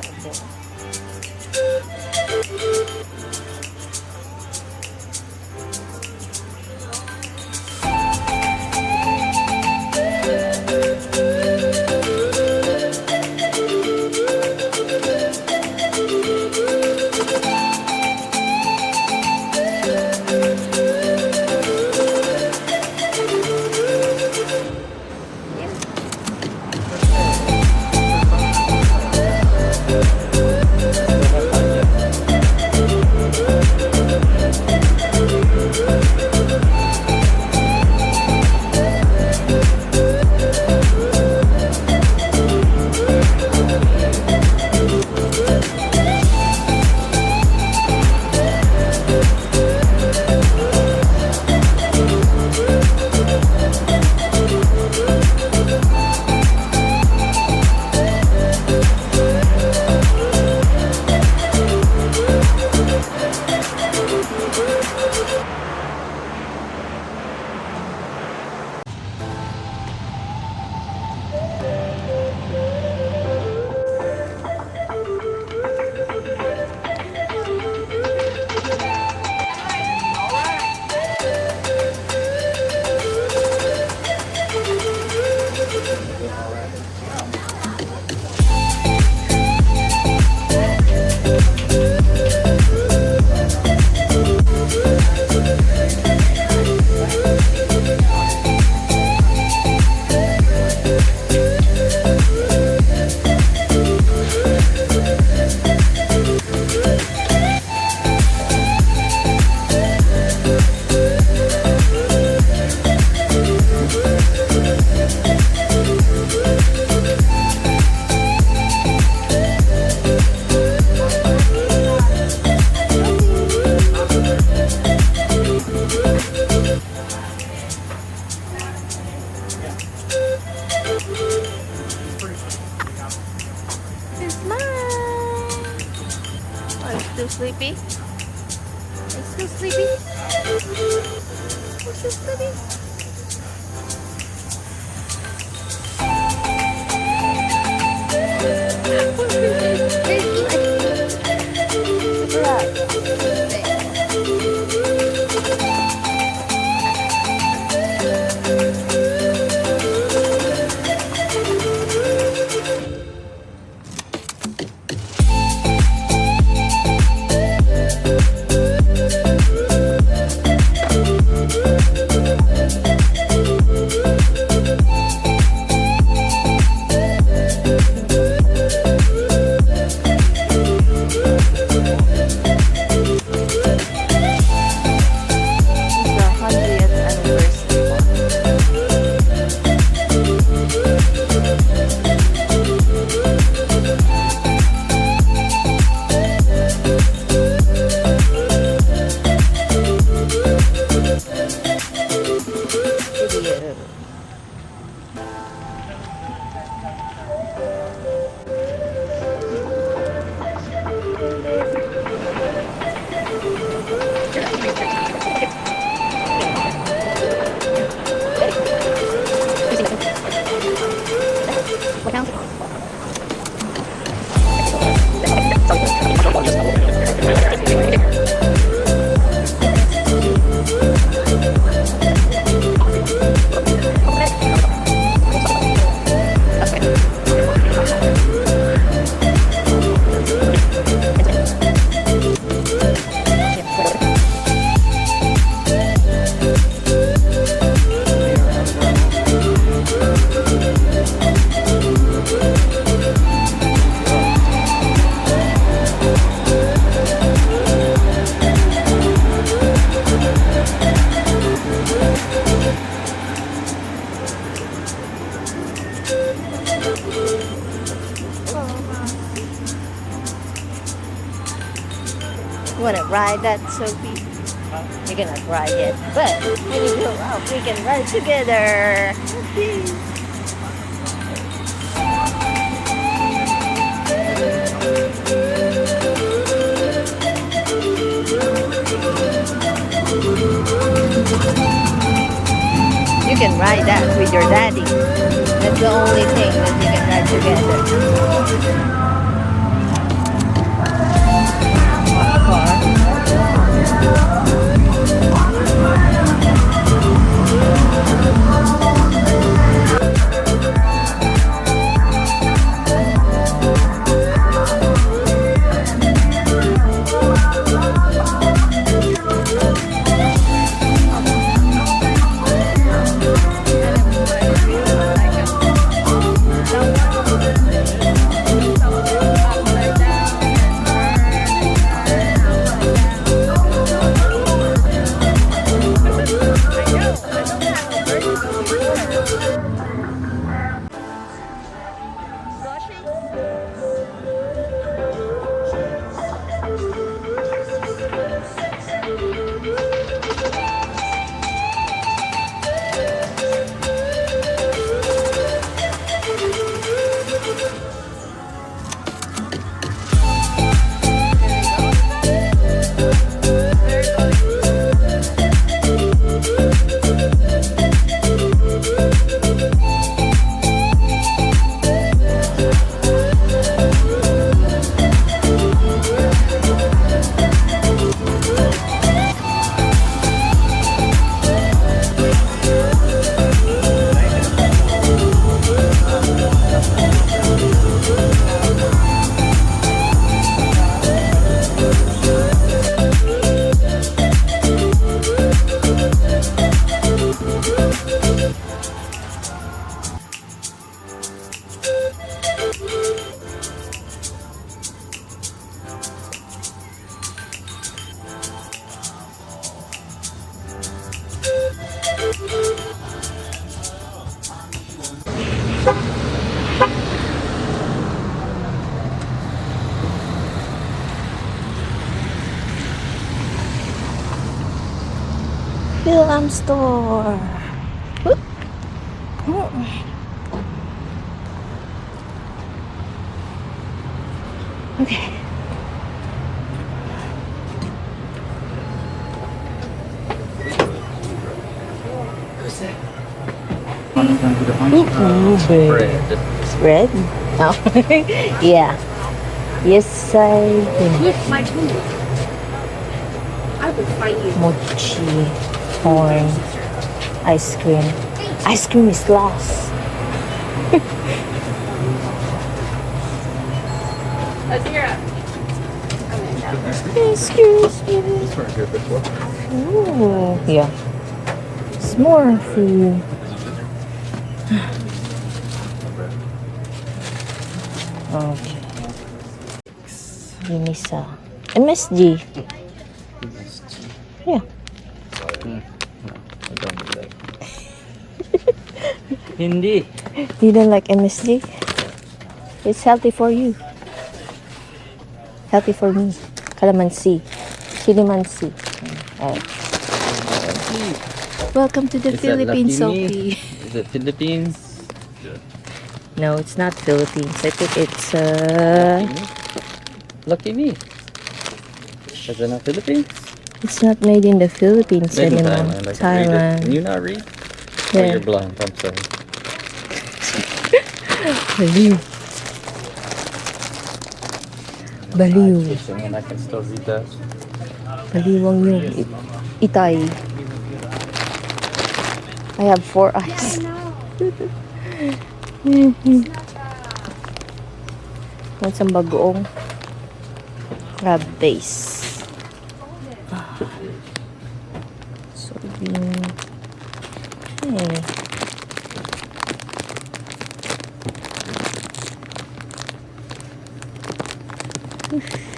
out of there. Still sleepy? Are you still sleepy? You're still sleepy? You wanna ride that, Sophie? You're gonna ride it, but when you go out, we can ride together. Okay. You can ride that with your daddy. That's the only thing that you can ride together. Fil-Am store. Okay. Ooh, Bread. Bread? Oh. Yeah. Yes, I do. With my food. I will find you. Mochi, corn, ice cream. Ice cream is lost. Azira. Excuse me. These weren't here before. Ooh, yeah. It's more food. Okay. Ginisa. MSG. Yeah. I don't do that. Hindi. You don't like MSG? It's healthy for you. Healthy for me. Calamansi. Chilimansi. Alright. Welcome to the Is that Philippines, Lucky Me? Sophie. Is it Philippines? No, it's not Philippines. I think it's Lucky me. Is it not Philippines? it's not made in the Philippines Made in anymore. Thailand. I can read it. Can Thailand. you not read? Oh, Yeah. you're blind. I'm sorry. Baliw. Baliw. And I can still read that. Baliwang yung itay. I have 4 eyes. Want some bagoong crab base. Soybean. Hey. Oof.